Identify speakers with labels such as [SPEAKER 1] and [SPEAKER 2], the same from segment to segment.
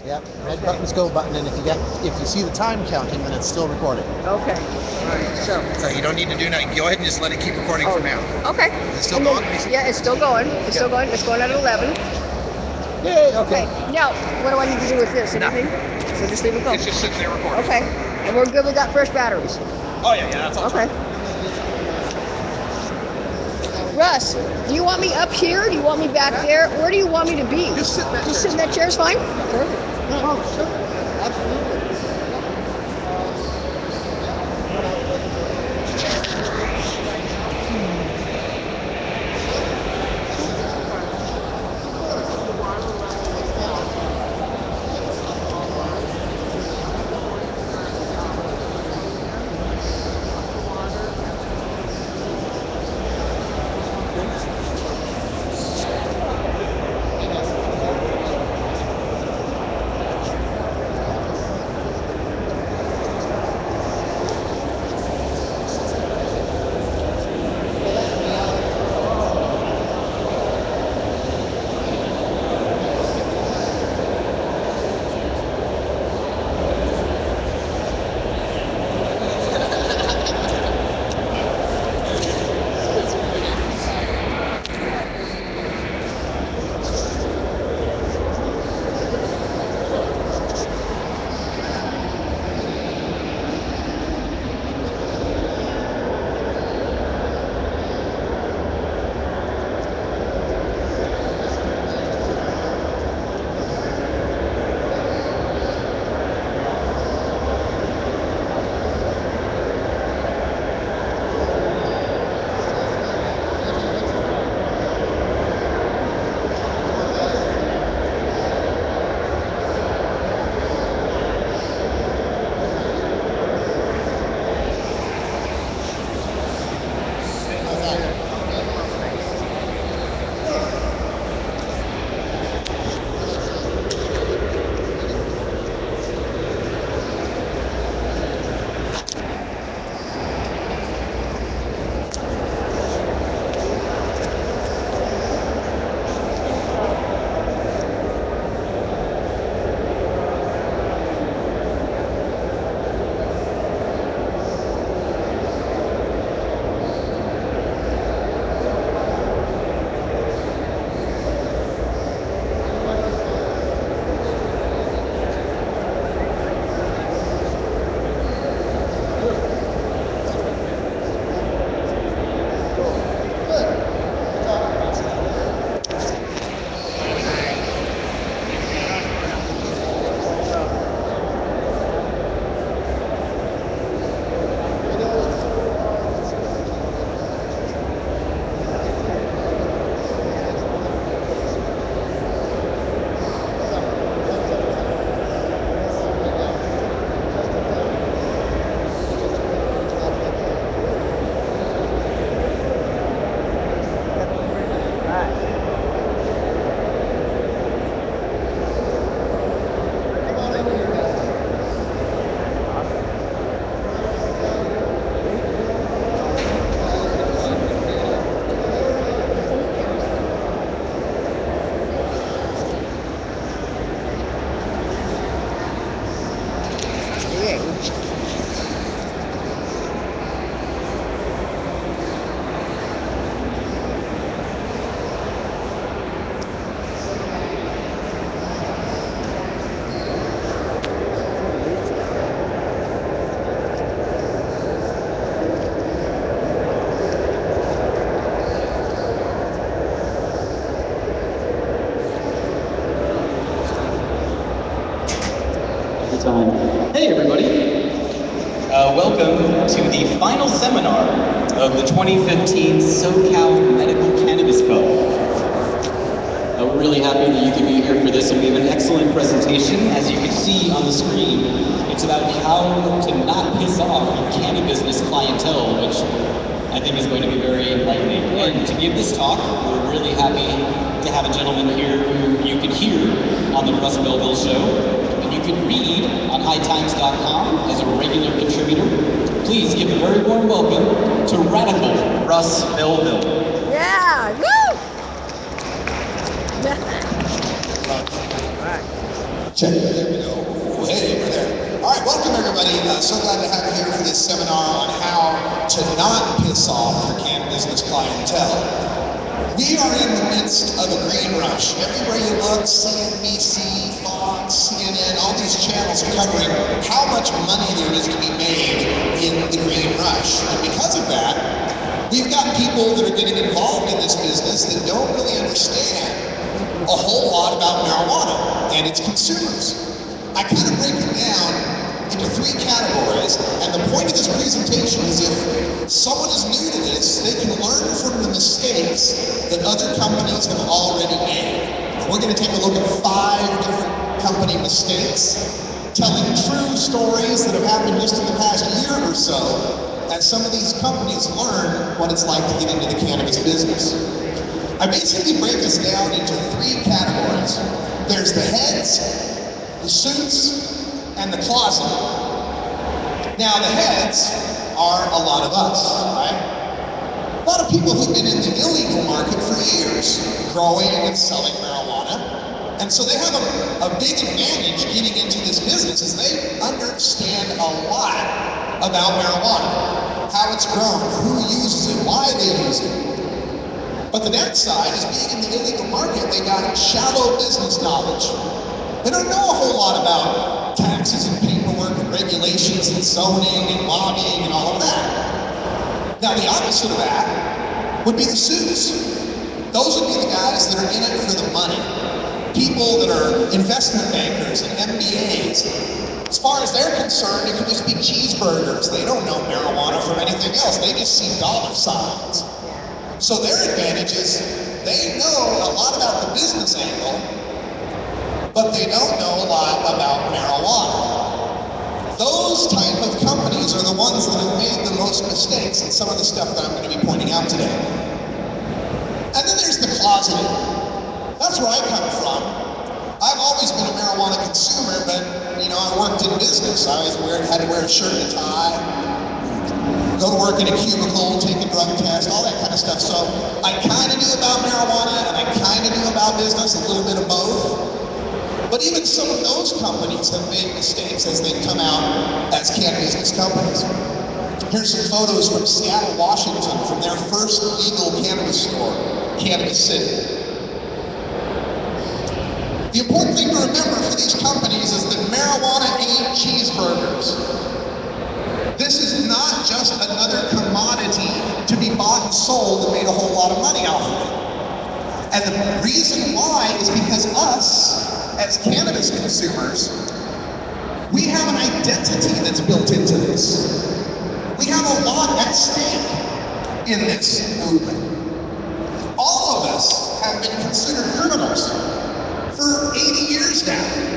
[SPEAKER 1] Yep, red button's go button, and if you see the time counting, then it's still recording.
[SPEAKER 2] Okay. All right.
[SPEAKER 1] So you don't need to do nothing. Go ahead and just let it keep recording for now.
[SPEAKER 2] Okay.
[SPEAKER 1] Is it still going?
[SPEAKER 2] Yeah, it's still going. It's still going. It's going at 11.
[SPEAKER 1] Yay, okay.
[SPEAKER 2] Now, what do I need to do with this? Anything? So just leave it go.
[SPEAKER 1] It's just sitting there recording.
[SPEAKER 2] Okay. And we're good with that fresh batteries.
[SPEAKER 1] Oh yeah, that's all.
[SPEAKER 2] Okay. Russ, do you want me up here? Do you want me back there? Where do you want me to be?
[SPEAKER 1] Just sit in that chair.
[SPEAKER 2] Just sit in that chair is fine? Perfect.
[SPEAKER 1] No, sure. Absolutely.
[SPEAKER 3] Hey everybody, welcome to the final seminar of the 2015 SoCal Medical Cannabis Cup. We're really happy that you can be here for this, and we have an excellent presentation. As you can see on the screen, it's about how to not piss off your Cannabusiness clientele, which I think is going to be very enlightening. And to give this talk, we're really happy to have a gentleman here who you can hear on the Russ Belville show. You can read on HIGHTimes.com as a regular contributor. Please give a very warm welcome to Radical Russ Belville.
[SPEAKER 2] Yeah, woo!
[SPEAKER 4] Check. There we go. Hey, we're there. All right, welcome everybody. So glad to have you here for this seminar on how to not piss off your Cannabusiness clientele. We are in the midst of a green rush. Everywhere you look, CNBC, Fox, CNN, all these channels are covering how much money there is to be made in the green rush. And because of that, we've got people that are getting involved in this business that don't really understand a whole lot about marijuana and its consumers. I kind of break it down into three categories, and the point of this presentation is if someone is new to this, they can learn from the mistakes that other companies have already made. We're going to take a look at 5 different company mistakes, telling true stories that have happened just in the past year or so, as some of these companies learn what it's like to get into the cannabis business. I basically break this down into 3 categories. There's the heads, the suits, and the closet. Now the heads are a lot of us, right? A lot of people who've been in the illegal market for years, growing and selling marijuana. And so they have a big advantage getting into this business is they understand a lot about marijuana, how it's grown, who uses it, why they use it. But the downside is being in the illegal market, they got shallow business knowledge. They don't know a whole lot about taxes and paperwork and regulations and zoning and lobbying and all of that. Now the opposite of that would be the suits. Those would be the guys that are in it for the money. People that are investment bankers and MBAs. As far as they're concerned, it could just be cheeseburgers. They don't know marijuana from anything else. They just see dollar signs. So their advantage is they know a lot about the business angle, but they don't know a lot about marijuana. Those type of companies are the ones that have made the most mistakes in some of the stuff that I'm going to be pointing out today. And then there's the closeted. That's where I come from. I've always been a marijuana consumer, but you know, I worked in business. I always had to wear a shirt and a tie, go to work in a cubicle, take a drug test, all that kind of stuff. So I kind of knew about marijuana and I kind of knew about business, a little bit of both. But even some of those companies have made mistakes as they come out as Cannabusiness companies. Here's some photos from Seattle, Washington, from their first legal cannabis store, Cannabis City. The important thing to remember for these companies is that marijuana ain't cheeseburgers. This is not just another commodity to be bought and sold and made a whole lot of money off of it. And the reason why is because us, as cannabis consumers, we have an identity that's built into this. We have a lot at stake in this movement. All of us have been considered criminals for 80 years now.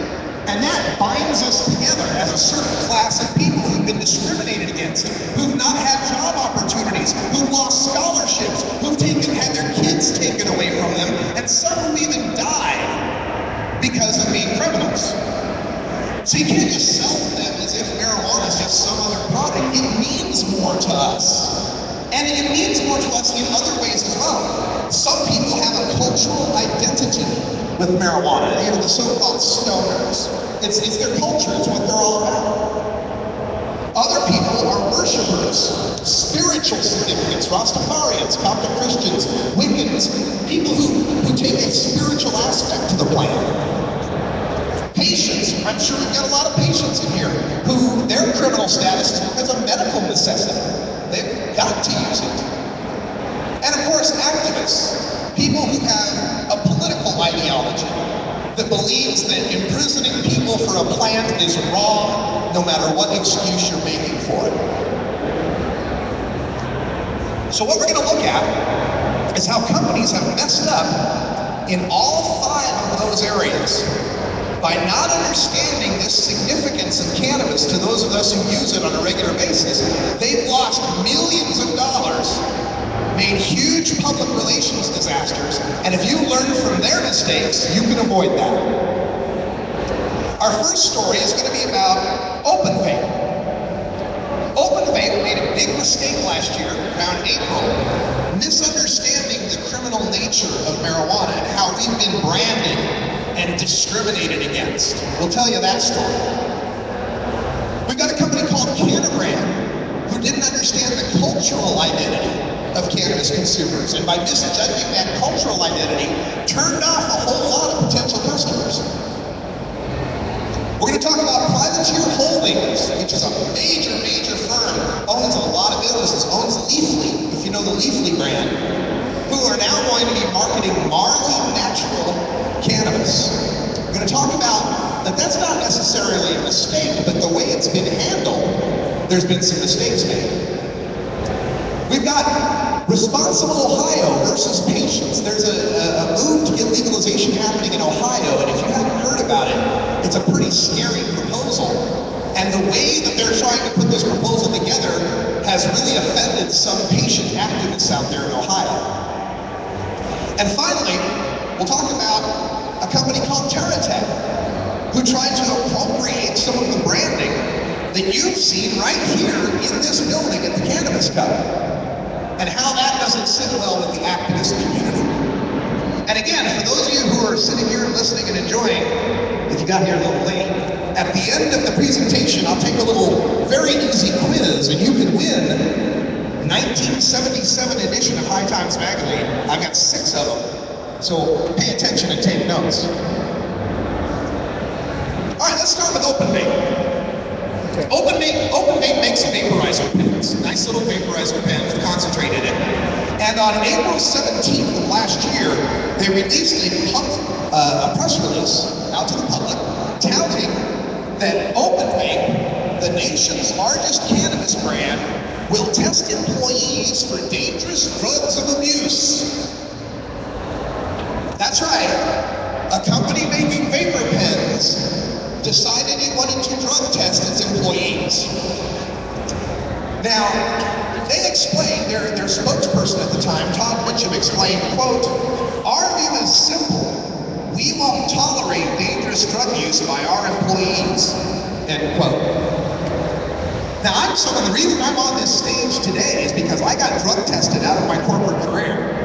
[SPEAKER 4] And that binds us together as a certain class of people who've been discriminated against, who've not had job opportunities, who've lost scholarships, who've had their kids taken away from them, and some who even died because of being criminals. So you can't just sell to them as if marijuana is just some other product. It means more to us. And it means more to us in other ways as well. Some people have a cultural identity with marijuana, you know, the so-called stoners. It's their culture, it's what they're all about. Other people are worshipers, spiritual significance, Rastafarians, Coptic Christians, Wiccans, people who take a spiritual aspect to the plant. Patients, I'm sure we've got a lot of patients in here who their criminal status is because of medical necessity. They've got to use it. And of course, activists, people who have a political ideology that believes that imprisoning people for a plant is wrong, no matter what excuse you're making for it. So what we're going to look at is how companies have messed up in all 5 of those areas by not understanding this significance of cannabis to those of us who use it on a regular basis. They've lost millions of dollars, made huge public relations disasters, and if you learn from their mistakes, you can avoid that. Our first story is going to be about Open Vape. Open Vape made a big mistake last year, around April, misunderstanding the criminal nature of marijuana and how we've been branding and discriminated against. We'll tell you that story. We've got a company called Cannabusiness who didn't understand the cultural identity of cannabis consumers, and by misjudging that cultural identity, turned off a whole lot of potential customers. We're going to talk about Clientele Holdings, which is a major firm, owns a lot of businesses, owns Leafly, if you know the Leafly brand, who are now going to be marketing Marley Natural Cannabis. We're going to talk about that's not necessarily a mistake, but the way it's been handled, there's been some mistakes made. We've got Responsible Ohio versus Patients. There's a move to get legalization happening in Ohio, and if you haven't heard about it, it's a pretty scary proposal. And the way that they're trying to put this proposal together has really offended some patient activists out there in Ohio. And finally, we'll talk about a company called Clientele, who tried to appropriate some of the branding that you've seen right here in this building at the Cannabis Cup, and how that doesn't sit well with the activist community. And again, for those of you who are sitting here and listening and enjoying, if you got here a little late, at the end of the presentation, I'll take a little very easy quiz, and you can win 1977 edition of High Times magazine. I've got 6 of them, so pay attention and take notes. All right, let's start with Open Vape. Okay. Open Vape makes vaporizer pens, nice little vaporizer pen with concentrate in it. And on April 17th of last year, they released a press release out to the public touting that Open Vape, the nation's largest cannabis brand, will test employees for dangerous drugs of abuse. That's right, a company making vapor pens decided it wanted to drug test its employees. Now, they explained, their spokesperson at the time, Todd Mitchum, explained, quote, "Our view is simple. We won't tolerate dangerous drug use by our employees," end quote. Now, the reason I'm on this stage today is because I got drug tested out of my corporate career.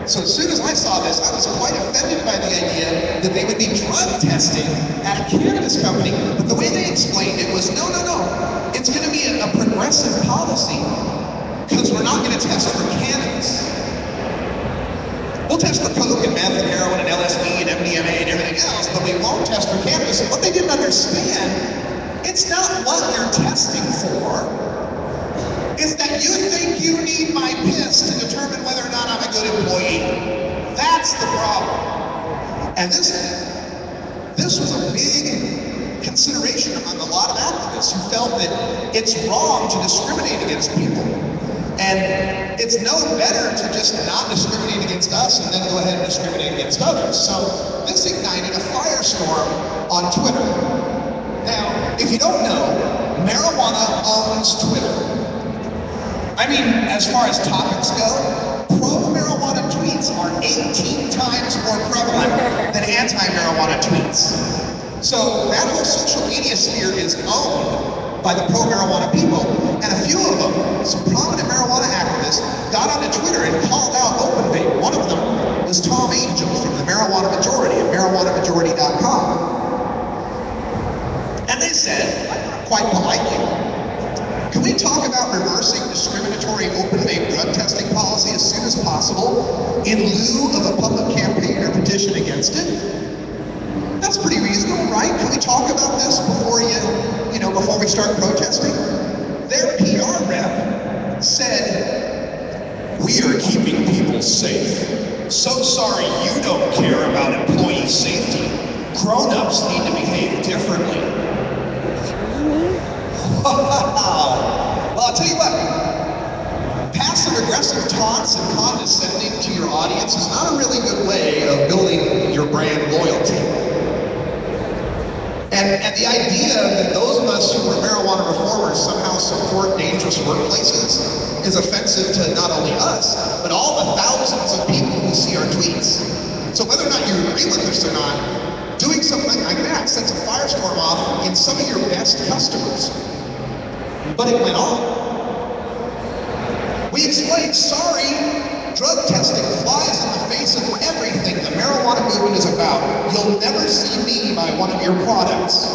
[SPEAKER 4] So as soon as I saw this, I was quite offended by the idea that they would be drug testing at a cannabis company. But the way they explained it was, no, it's going to be a progressive policy, because we're not going to test for cannabis. We'll test for coke and meth and heroin and LSD and MDMA and everything else, but we won't test for cannabis. And what they didn't understand, it's not what you're testing for. Is that you think you need my piss to determine whether or not I'm a good employee. That's the problem. And this was a big consideration among a lot of activists who felt that it's wrong to discriminate against people. And it's no better to just not discriminate against us and then go ahead and discriminate against others. So this ignited a firestorm on Twitter. Now, if you don't know, marijuana owns Twitter. I mean, as far as topics go, pro-marijuana tweets are 18 times more prevalent than anti-marijuana tweets. So that whole social media sphere is owned by the pro-marijuana people, and a few of them, some prominent marijuana activists, got onto Twitter and called out Open Vape. One of them was Tom Angel from the Marijuana Majority at marijuanamajority.com. And they said, quite politely, "Can we talk about reversing discriminatory open vape drug testing policy as soon as possible in lieu of a public campaign or petition against it?" That's pretty reasonable, right? Can we talk about this before before we start protesting? Their PR rep said, "We are keeping people safe. So sorry you don't care about employee safety. Grown-ups need to behave differently." Well, I'll tell you what, passive-aggressive taunts and condescending to your audience is not a really good way of building your brand loyalty. And the idea that those of us who are marijuana reformers somehow support dangerous workplaces is offensive to not only us, but all the thousands of people who see our tweets. So whether or not you agree with us or not, doing something like that sets a firestorm off in some of your best customers. But it went on. We explained, sorry, drug testing flies in the face of everything the marijuana marijuana movement is about. You'll never see me buy one of your products.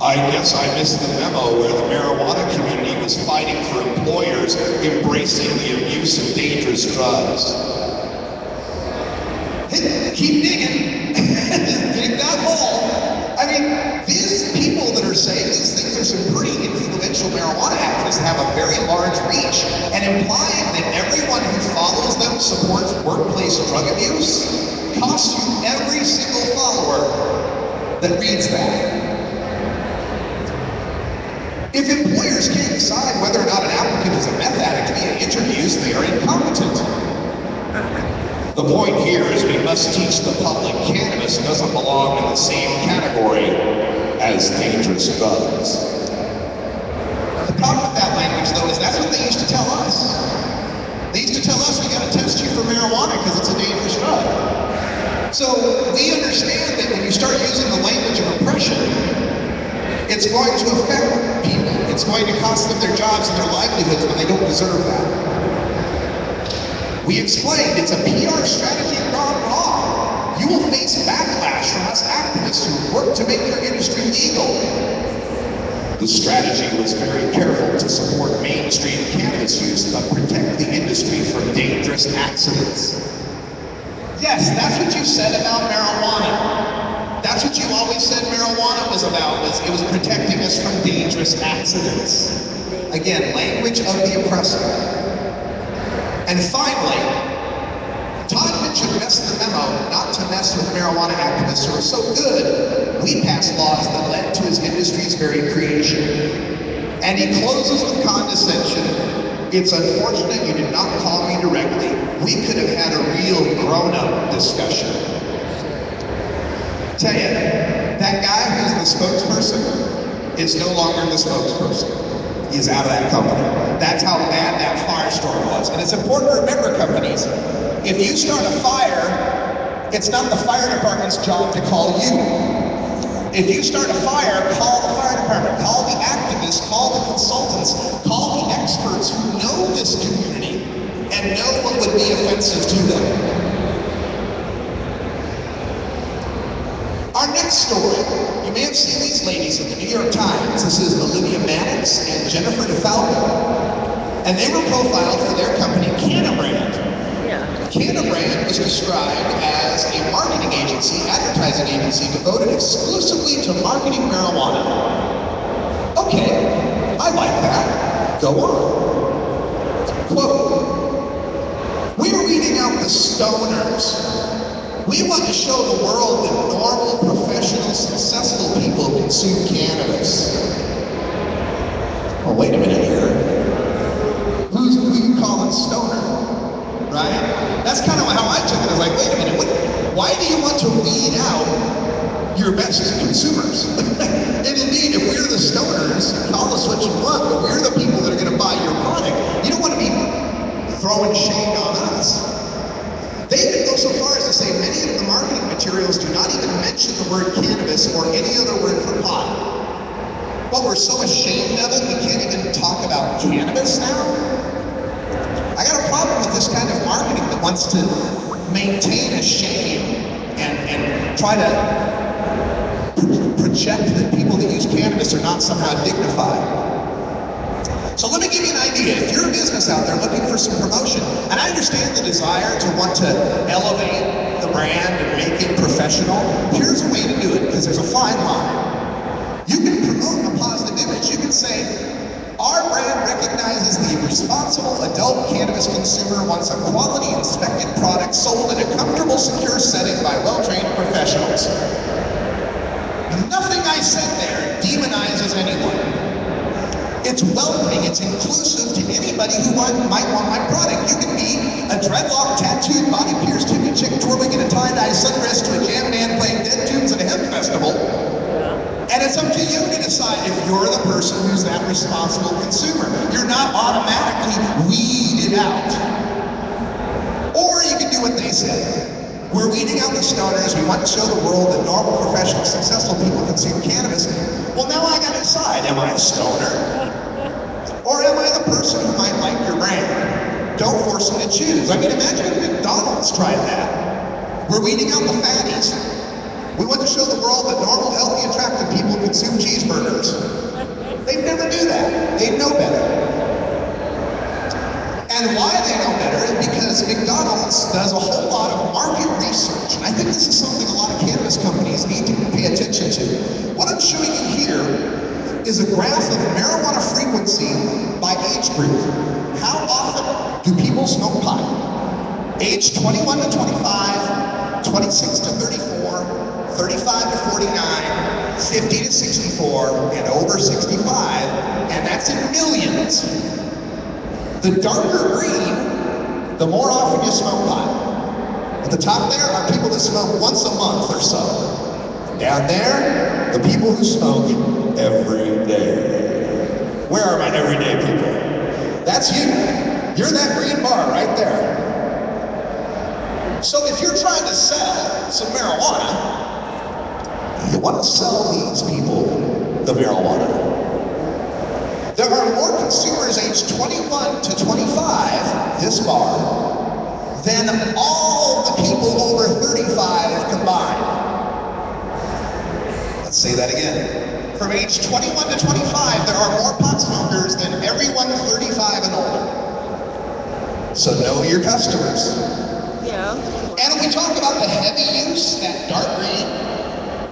[SPEAKER 4] I guess I missed the memo where the marijuana community was fighting for employers embracing the abuse of dangerous drugs. Hey, keep digging. Dig that hole. I mean, these people that are saying these things are some pretty influential marijuana activists that have a very large reach, and implying that everyone who follows them supports workplace drug abuse costs you every single follower that reads that. If employers can't decide whether or not an applicant is a meth addict via interviews, they are incompetent. The point here is we must teach the public cannabis doesn't belong in the same category as dangerous drugs. The problem with that language, though, is that's what they used to tell us. They used to tell us we gotta test you for marijuana because it's a dangerous drug. So we understand that when you start using the language of oppression, it's going to affect people. It's going to cost them their jobs and their livelihoods when they don't deserve that. We explained it's a PR strategy gone wrong. You will face backlash from us activists who work to make your industry legal. The strategy was very careful to support mainstream cannabis use but protect the industry from dangerous accidents. Yes, that's what you said about marijuana. That's what you always said marijuana was about, it was protecting us from dangerous accidents. Again, language of the oppressor. And finally, Todd mentioned mess in the memo not to mess with marijuana activists who are so good, we passed laws that led to his industry's very creation. And he closes with condescension. It's unfortunate you did not call me directly. We could have had a real grown-up discussion. Tell you, that guy who's the spokesperson is no longer the spokesperson. He's out of that company. That's how bad that firestorm was. And it's important to remember, companies, if you start a fire, it's not the fire department's job to call you. If you start a fire, call the fire department, call the activists, call the consultants, call the experts who know this community and know what would be offensive to them. Our next story, you may have seen these ladies in the New York Times. This is Olivia Mannix and Jennifer DeFalco. And they were profiled for their company, Cannabrand. Cannabrand was described as a marketing agency, advertising agency, devoted exclusively to marketing marijuana. Okay, I like that. Go on. Quote, we're weeding out the stoners. We want to show the world that normal, professional, successful people consume cannabis. Oh, wait a minute here. Who you calling stoner? Right? That's kind of how I took it. I was like, wait a minute, why do you want to weed out your best consumers? And indeed, if we're the stoners, call us what you want, but we're the people that are going to buy your product. You don't want to be throwing shade on us. They even go so far as to say many of the marketing materials do not even mention the word cannabis or any other word for pot. But we're so ashamed of it, we can't even talk about cannabis now? I got a problem with this kind of marketing that wants to maintain a shame and try to project that people that use cannabis are not somehow dignified. So let me give you an idea. If you're a business out there looking for some promotion, and I understand the desire to want to elevate the brand and make it professional, here's a way to do it, because there's a fine line. You can promote a positive image. You can say, our brand recognizes the responsible adult cannabis consumer wants a quality inspected product sold in a comfortable, secure setting by well-trained professionals. Nothing I said there demonizes anyone. It's welcoming, it's inclusive to anybody who might want my product. You can be a dreadlock, tattooed, body pierced, hippie chick twirling in a tie-dye sundress to a jam band playing dead tunes at a hemp festival. And it's up to you to decide if you're the person who's that responsible consumer. You're not automatically weeded out. Or you can do what they said. We're weeding out the stoners. We want to show the world that normal, professional, successful people consume cannabis. Well, now I gotta decide, am I a stoner? Or am I the person who might like your brand? Don't force me to choose. I mean, imagine if McDonald's tried that. We're weeding out the fatties. We want to show the world that normal, healthy, attractive people consume cheeseburgers. They'd never do that. They'd know better. And why they know better is because McDonald's does a whole lot of market research. And I think this is something a lot of cannabis companies need to pay attention to. What I'm showing you here is a graph of marijuana frequency by age group. How often do people smoke pot? Age 21 to 25, 26 to 34, 35 to 49, 50 to 64, and over 65, and that's in millions. The darker green, the more often you smoke pot. At the top there are people that smoke once a month or so. Down there, the people who smoke every day. Where are my everyday people? That's you. You're that green bar right there. So if you're trying to sell some marijuana, you want to sell these people the marijuana. There are more consumers aged 21 to 25, this bar, than all the people over 35 combined. Let's say that again. From age 21 to 25, there are more pot smokers than everyone 35 and older. So know your customers.
[SPEAKER 2] Yeah.
[SPEAKER 4] And when we talk about the heavy use, that dark green,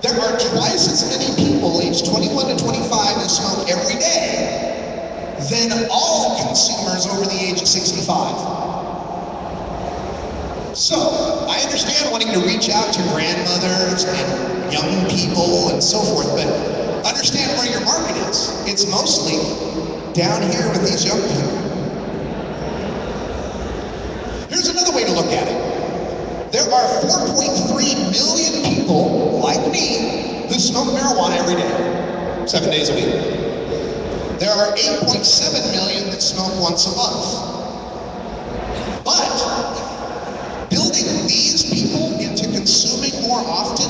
[SPEAKER 4] there are twice as many people aged 21 to 25 who smoke every day than all consumers over the age of 65. So, I understand wanting to reach out to grandmothers and young people and so forth, but understand where your market is. It's mostly down here with these young people. Here's another way to look at it. There are 4.3 million people like me who smoke marijuana every day, 7 days a week. There are 8.7 million that smoke once a month. But building these people into consuming more often,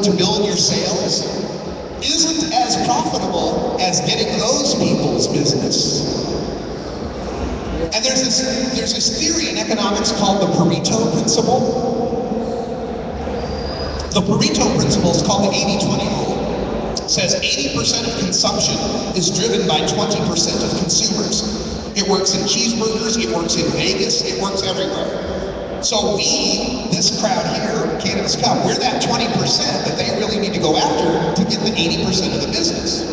[SPEAKER 4] to build your sales, isn't as profitable as getting those people's business. And there's this theory in economics called the Pareto principle. The Pareto principle is called the 80-20 rule. It says 80% of consumption is driven by 20% of consumers. It works in cheeseburgers, it works in Vegas, it works everywhere. So we, this crowd here, Cannabis Cup, we're that 20% that they really need to go after to get the 80% of the business.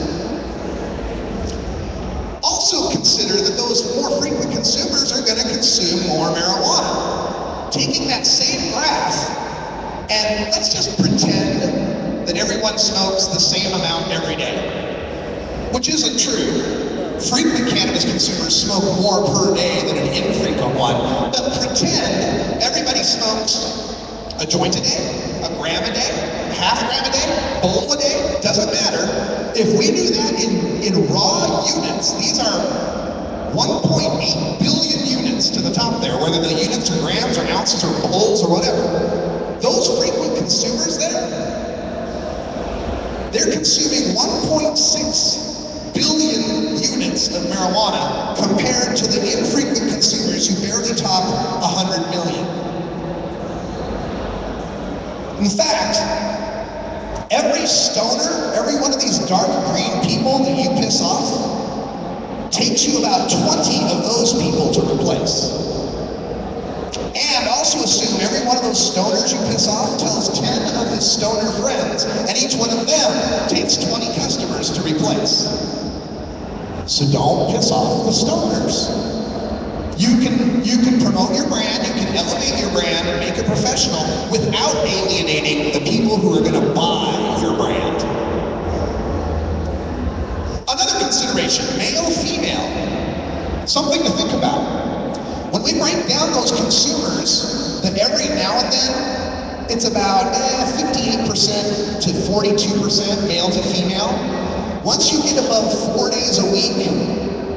[SPEAKER 4] Also consider that those more frequent consumers are going to consume more marijuana. Taking that same graph, and let's just pretend that everyone smokes the same amount every day, which isn't true. Frequent cannabis consumers smoke more per day than an infrequent one, but pretend everybody smokes a joint a day, a gram a day, half a gram a day, bowl a day, doesn't matter. If we do that in raw units, these are 1.8 billion units to the top there, whether the units are grams or ounces or bowls or whatever. Those frequent consumers there, they're consuming 1.6 billion units of marijuana compared to the infrequent consumers who barely top 100 million. In fact, every stoner, every one of these dark green people that you piss off, takes you about 20 of those people to replace. And also assume every one of those stoners you piss off tells 10 of his stoner friends, and each one of them takes 20 customers to replace. So don't piss off the stoners. You can promote your brand, you can elevate your brand and make it professional without alienating the people who are going to buy your brand. Another consideration, male, female, something to think about. When we break down those consumers, that every now and then, it's about 58% to 42% male to female. Once you get above 4 days a week,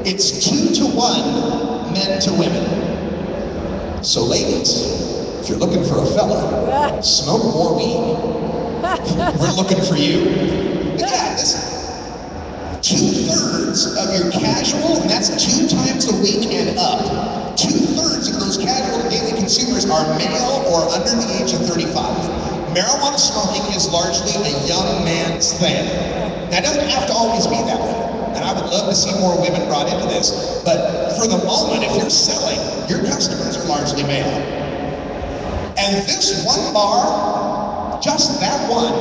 [SPEAKER 4] it's 2 to 1 men to women. So ladies, if you're looking for a fella, smoke more weed. We're looking for you. But yeah, listen, 2/3 of your casual, and that's 2 times a week and up, 2/3 of those casual daily consumers are male or under the age of 35. Marijuana smoking is largely a young man's thing. Now, it doesn't have to always be that way. And I would love to see more women brought into this. But for the moment, if you're selling, your customers are largely male. And this one bar, just that one,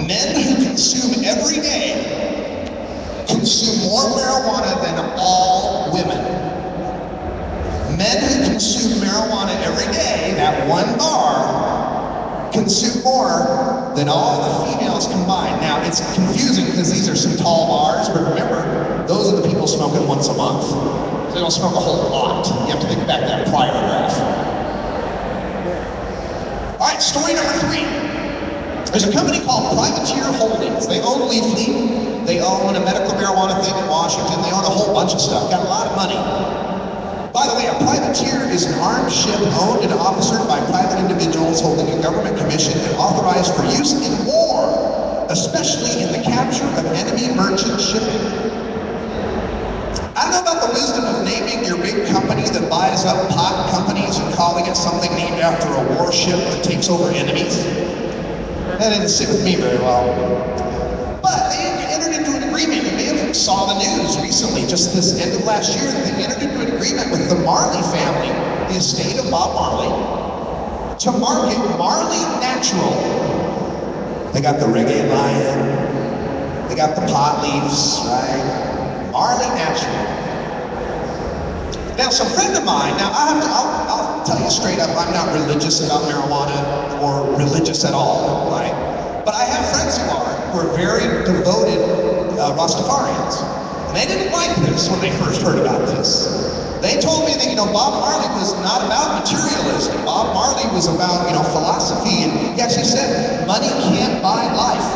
[SPEAKER 4] men who consume every day consume more marijuana than all women. Men who consume marijuana every day, that one bar, consume more than all the females combined. Now, it's confusing because these are some tall bars, but remember, those are the people smoking once a month. So they don't smoke a whole lot. You have to think back to that prior graph. All right, story number 3. There's a company called Privateer Holdings. They own Leafly. They own a medical marijuana thing in Washington. They own a whole bunch of stuff. Got a lot of money. By the way, a privateer is an armed ship owned and officered by private individuals holding a government commission and authorized for use in war, especially in the capture of enemy merchant shipping. I don't know about the wisdom of naming your big company that buys up pot companies and calling it something named after a warship that takes over enemies. That didn't sit with me very well. But they entered into an agreement. You may have saw the news recently, just this end of last year, that they entered into an agreement with the Marley family, the estate of Bob Marley, to market Marley Natural. They got the reggae lion, they got the pot leaves, right? Marley Natural. Now, some friend of mine, now I'll tell you straight up, I'm not religious about marijuana or religious at all, right? But I have friends who are very devoted Rastafarians. And they didn't like this when they first heard about this. They told me that, Bob Marley was not about materialism. Bob Marley was about, philosophy. And he actually said, money can't buy life,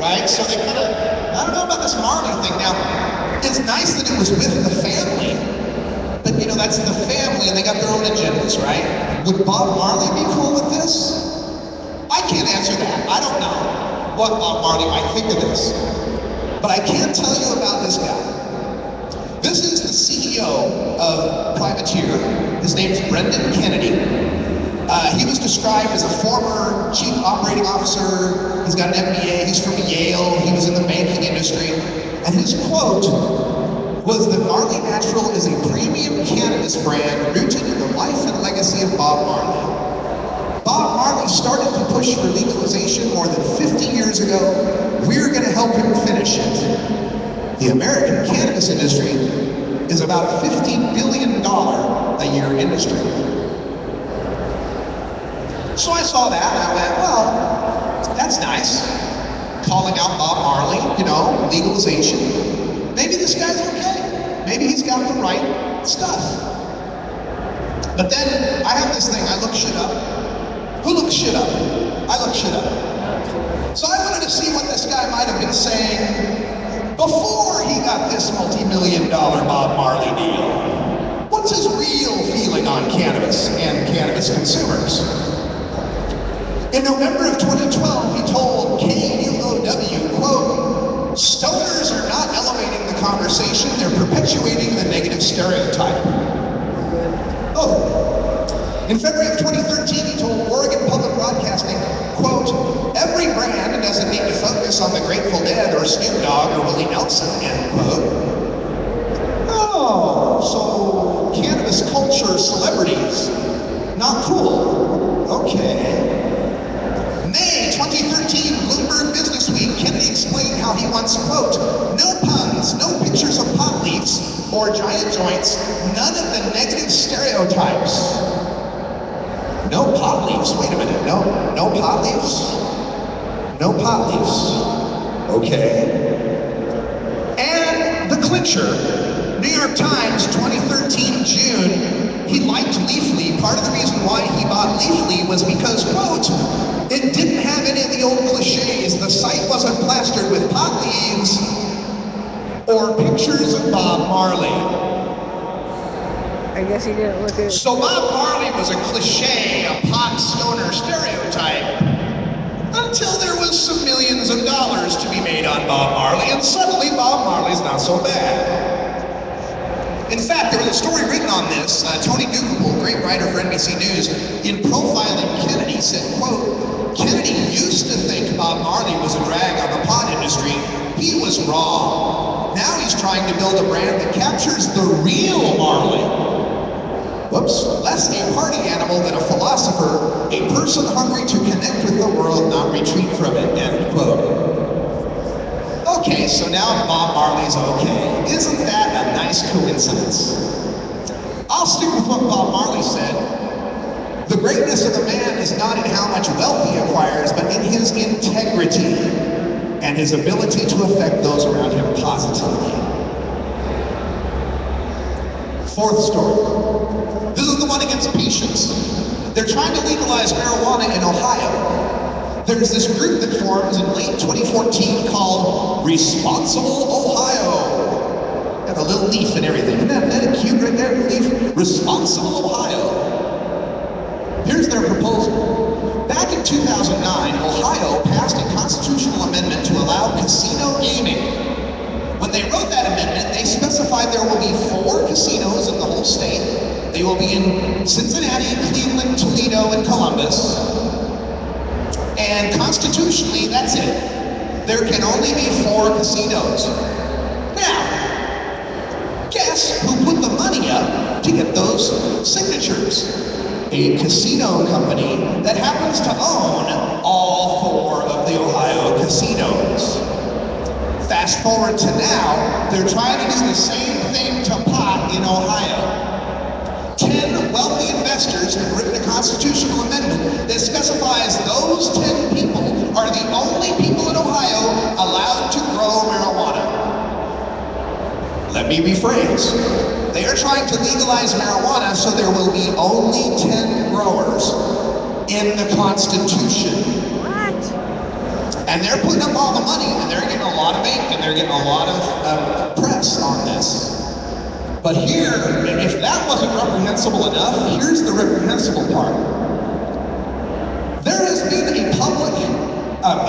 [SPEAKER 4] right? So they kind of, I don't know about this Marley thing. Now, it's nice that it was with the family. But, that's the family, and they got their own agendas, right? Would Bob Marley be cool with this? I can't answer that. I don't know what Bob Marley might think of this. But I can tell you about this guy. This is the CEO of Privateer. His name's Brendan Kennedy. He was described as a former chief operating officer. He's got an MBA. He's from Yale. He was in the banking industry. And his quote was that Marley Natural is a premium cannabis brand rooted in the life and legacy of Bob Marley. Bob Marley started to push for legalization more than 50 years ago. We're going to help him finish it. The American cannabis industry is about a $50 billion a year industry. So I saw that and I went, well, that's nice. Calling out Bob Marley, legalization. Maybe this guy's okay. Maybe he's got the right stuff. But then I have this thing, I look shit up. Who looks shit up? I look shit up. So I wanted to see what this guy might have been saying before he got this multi-million-dollar Bob Marley deal. What's his real feeling on cannabis and cannabis consumers? In November of 2012, he told KUOW, quote, "Stoners are not elevating the conversation, they're perpetuating the negative stereotype." Oh. In February of 2013, he told Oregon Public Broadcasting, quote, "Every brand doesn't need to focus on the Grateful Dead or Snoop Dogg or Willie Nelson," end quote. Oh, so cannabis culture celebrities, not cool. Okay. May 2013, Bloomberg Business Week, Kennedy explained how he wants, quote, "No puns, no pictures of pot leaves or giant joints, none of the negative stereotypes." No pot leaves, wait a minute, no pot leaves? No pot leaves, okay. And the clincher, New York Times, 2013, June, he liked Leafly. Part of the reason why he bought Leafly was because, quote, "It didn't have any of the old cliches. The site wasn't plastered with pot leaves or pictures of Bob Marley."
[SPEAKER 2] I guess he didn't look at.
[SPEAKER 4] So Bob Marley was a cliche, a pot stoner stereotype, until there was some millions of dollars to be made on Bob Marley, and suddenly Bob Marley's not so bad. In fact, there was a story written on this. Tony Ducable, great writer for NBC News, in profiling Kennedy said, quote, Kennedy used to think Bob Marley was a drag on the pot industry. He was wrong. Now he's trying to build a brand that captures the real Marley. Whoops, less a party animal than a philosopher, a person hungry to connect with the world, not retreat from it, end quote. Okay, so now Bob Marley's okay. Isn't that a nice coincidence? I'll stick with what Bob Marley said. The greatness of a man is not in how much wealth he acquires, but in his integrity and his ability to affect those around him positively. Fourth story. This is the one against patients. They're trying to legalize marijuana in Ohio. There's this group that forms in late 2014 called Responsible Ohio. Got a little leaf and everything. Isn't that cute right there, the leaf? Responsible Ohio. Here's their proposal. Back in 2009, Ohio passed a constitutional amendment to allow casino gaming. When they wrote that amendment, they specified there will be 4 casinos in the whole state. They will be in Cincinnati, Cleveland, Toledo, and Columbus. And constitutionally, that's it. There can only be 4 casinos. Now, guess who put the money up to get those signatures? A casino company that happens to own all 4 of the Ohio casinos. Fast forward to now, they're trying to do the same thing to pot in Ohio. 10 wealthy investors have written a constitutional amendment that specifies those 10 people are the only people in Ohio allowed to grow marijuana. Let me rephrase. They are trying to legalize marijuana so there will be only 10 growers in the Constitution. And they're putting up all the money, and they're getting a lot of ink, and they're getting a lot of press on this. But here, if that wasn't reprehensible enough, here's the reprehensible part. There has been a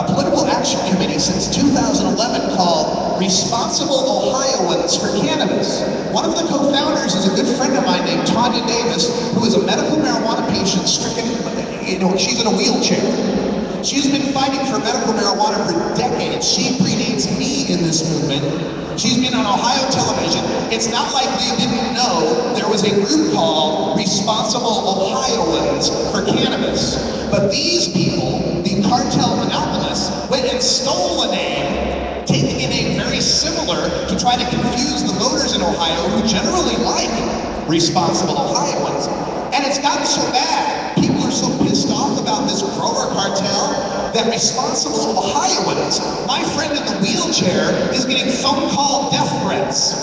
[SPEAKER 4] political action committee since 2011 called Responsible Ohioans for Cannabis. One of the co-founders is a good friend of mine named Tanya Davis, who is a medical marijuana patient stricken, she's in a wheelchair. She's been fighting for medical marijuana for decades. She predates me in this movement. She's been on Ohio television. It's not like they didn't know there was a group called Responsible Ohioans for Cannabis. But these people, the cartel monopolists, went and stole a name, taking a name very similar to try to confuse the voters in Ohio who generally like Responsible Ohioans. And it's gotten so bad, people are so pissed off about this grower cartel that Responsible Ohioans, my friend in the wheelchair, is getting phone call death threats.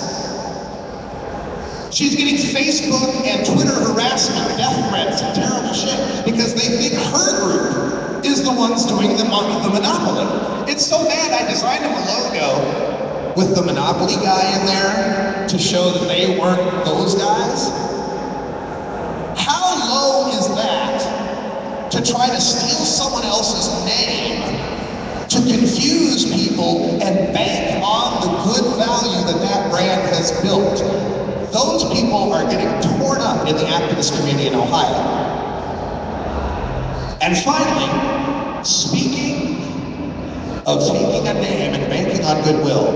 [SPEAKER 4] She's getting Facebook and Twitter harassment, death threats, and terrible shit because they think her group is the ones doing the monopoly. It's so bad I designed them a logo with the Monopoly guy in there to show that they weren't those guys. How low is that to try to steal someone else's name, to confuse people and bank on the good value that that brand has built? Those people are getting torn up in the activist community in Ohio. And finally, speaking of taking a name and banking on goodwill,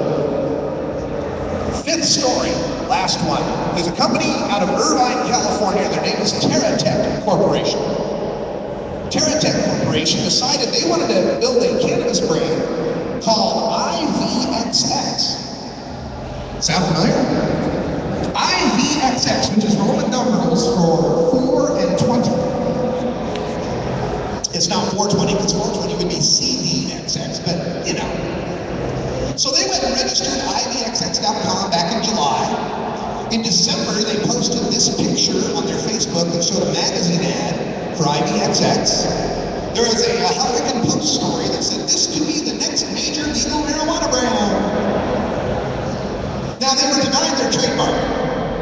[SPEAKER 4] fifth story, last one. There's a company out of Irvine, California. Their name is TerraTech Corporation. TerraTech Corporation decided they wanted to build a cannabis brand called IVXX. Sound familiar? IVXX, which is Roman numerals for 4 and 20. It's not 420 because 420 would be CVXX, but you know. So they went and registered IVXX.com back in July. In December, they posted this picture on their Facebook that showed a magazine ad for IVXX. There was a Huffington Post story that said this could be the next major legal marijuana brand. Now, they were denied their trademark.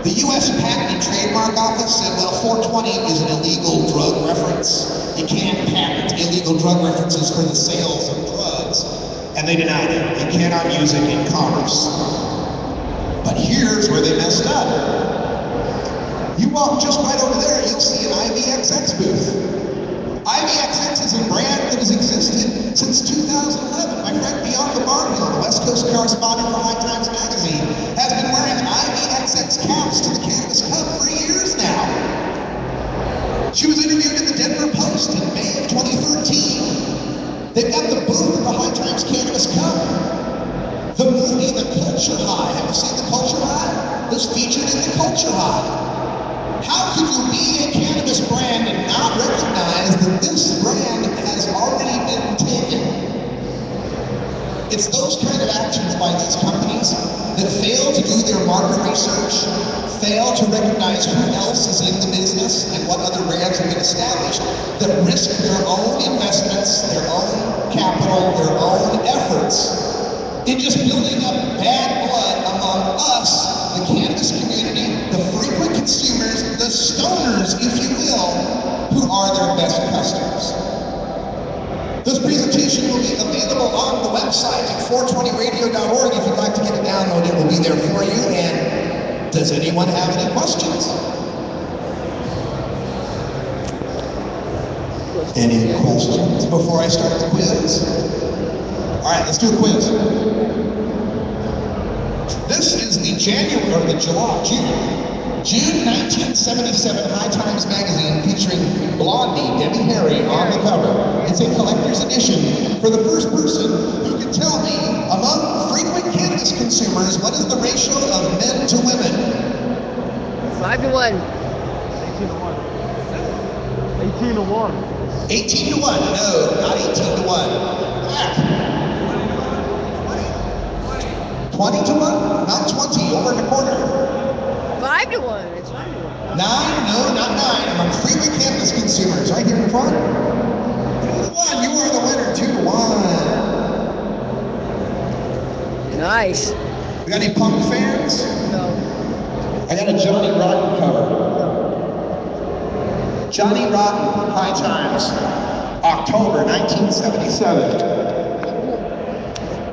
[SPEAKER 4] The U.S. Patent and Trademark Office said, well, 420 is an illegal drug reference. You can't patent illegal drug references for the sales of drugs. And they denied it. You cannot use it in commerce. But here's where they messed up. You walk just right over there, you'll see an IVXX booth. IVXX is a brand that has existed since 2011. My friend Bianca Barnhill, the West Coast correspondent for High Times Magazine, has been wearing IVXX caps to the Cannabis Cup for years now. She was interviewed in the Denver Post in May of 2013. They've got the booth at the High Times Cannabis Cup. The movie, The Culture High. Have you seen The Culture High? It was featured in The Culture High. How could you be a cannabis brand and not recognize that this brand has already been taken? It's those kind of actions by these companies that fail to do their market research, fail to recognize who else is in the business and what other brands have been established, that risk their own investments, their own capital, their own efforts in just building up bad blood among us, the cannabis community, the frequent consumers, the stoners, if you will, who are their best customers. This presentation will be available on the website at 420radio.org. If you'd like to get it downloaded, it will be there for you. And does anyone have any questions? Any questions before I start the quiz? All right, let's do a quiz. This is the June 1977 High Times magazine featuring Blondie, Debbie Harry on the cover. It's a collector's edition for the first person who can tell me, among frequent cannabis consumers, what is the ratio of men to women?
[SPEAKER 2] 5 to 1.
[SPEAKER 1] 18 to 1.
[SPEAKER 4] 18 to 1. No, not 18 to 1. Back. 20 to 1? Not 20, over in the corner.
[SPEAKER 2] 5 to 1. It's 5 to 1.
[SPEAKER 4] 9? No, not 9. Among frequent cannabis consumers, right here in the front. 2 to 1. You are the winner. 2 to 1.
[SPEAKER 2] Nice.
[SPEAKER 4] We got any punk fans?
[SPEAKER 2] No.
[SPEAKER 4] I got a Johnny Rotten cover. Johnny Rotten, High Times, October 1977.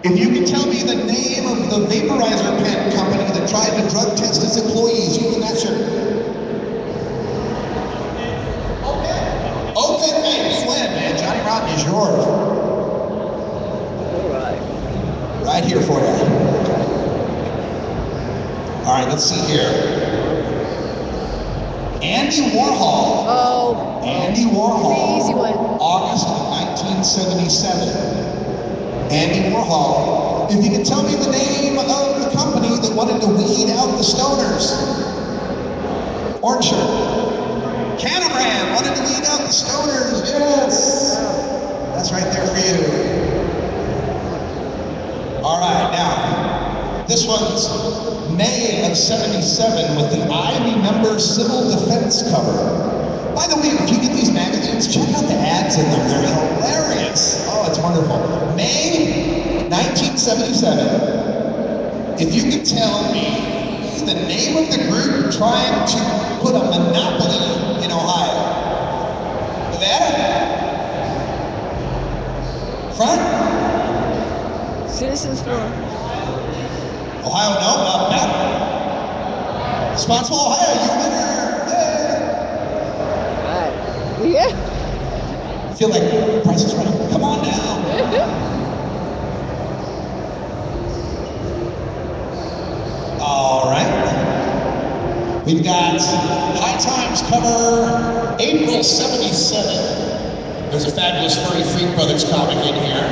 [SPEAKER 4] If you can tell me the name of the vaporizer pen company that tried to drug test its employees, you win that shirt. Okay, hey, you win, man. Johnny Rotten is yours.
[SPEAKER 2] All right.
[SPEAKER 4] Right here for you. All right, let's see here. Andy Warhol.
[SPEAKER 2] Oh.
[SPEAKER 4] Andy Warhol.
[SPEAKER 2] The easy one.
[SPEAKER 4] August of 1977. Andy Warhol. If you can tell me the name of the company that wanted to weed out the stoners. Orange shirt. Cannabrand wanted to weed out the stoners. Yes. That's right there for you. All right, now, this one's May of 77 with the I Remember Civil Defense cover. By the way, if you get these magazines, check out the ads in them. They're hilarious. Oh, it's wonderful. May 1977. If you could tell me the name of the group trying to put a monopoly in Ohio. Nevada? Front?
[SPEAKER 2] Citizens for
[SPEAKER 4] Ohio, no, no. Sponsor Ohio, you winner.
[SPEAKER 2] Yeah.
[SPEAKER 4] I feel like Price is Right. Come on now. All right. We've got High Times cover, April 77. There's a fabulous Furry Freak Brothers comic in here.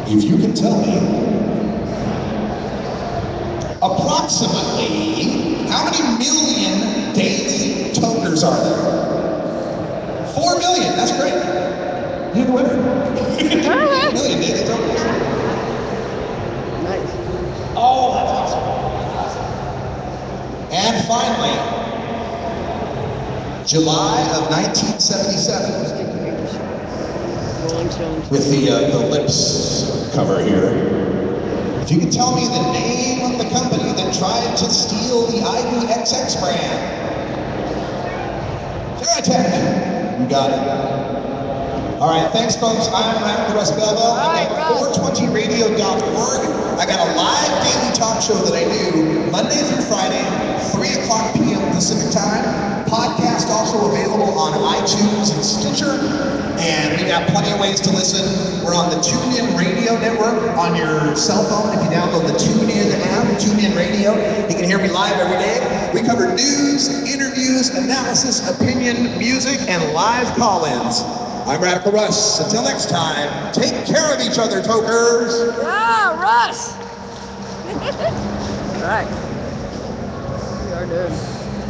[SPEAKER 4] If you can tell me, approximately how many million daily tokers are there? 4 million, that's great. You're the winner. Million daily tokers.
[SPEAKER 2] Nice.
[SPEAKER 4] Oh, that's awesome. And finally, July of 1977.
[SPEAKER 2] Rolling Stones.
[SPEAKER 4] With the lips cover here. If you can tell me the name of the company that tried to steal the IVXX brand. Veritech. You got it. All right, thanks, folks. I'm Russ Belville.
[SPEAKER 2] All right,
[SPEAKER 4] I'm at 420radio.org. I got a live daily talk show that I do Monday through Friday, 3 o'clock p.m. Pacific time. Podcast also available on iTunes and Stitcher. And we got plenty of ways to listen. We're on the TuneIn Radio Network on your cell phone. If you download the TuneIn app, TuneIn Radio, you can hear me live every day. We cover news, interviews, analysis, opinion, music, and live call-ins. I'm Radical Russ. Until next time, take care of each other, tokers.
[SPEAKER 2] Yeah, Russ. All right. We are done.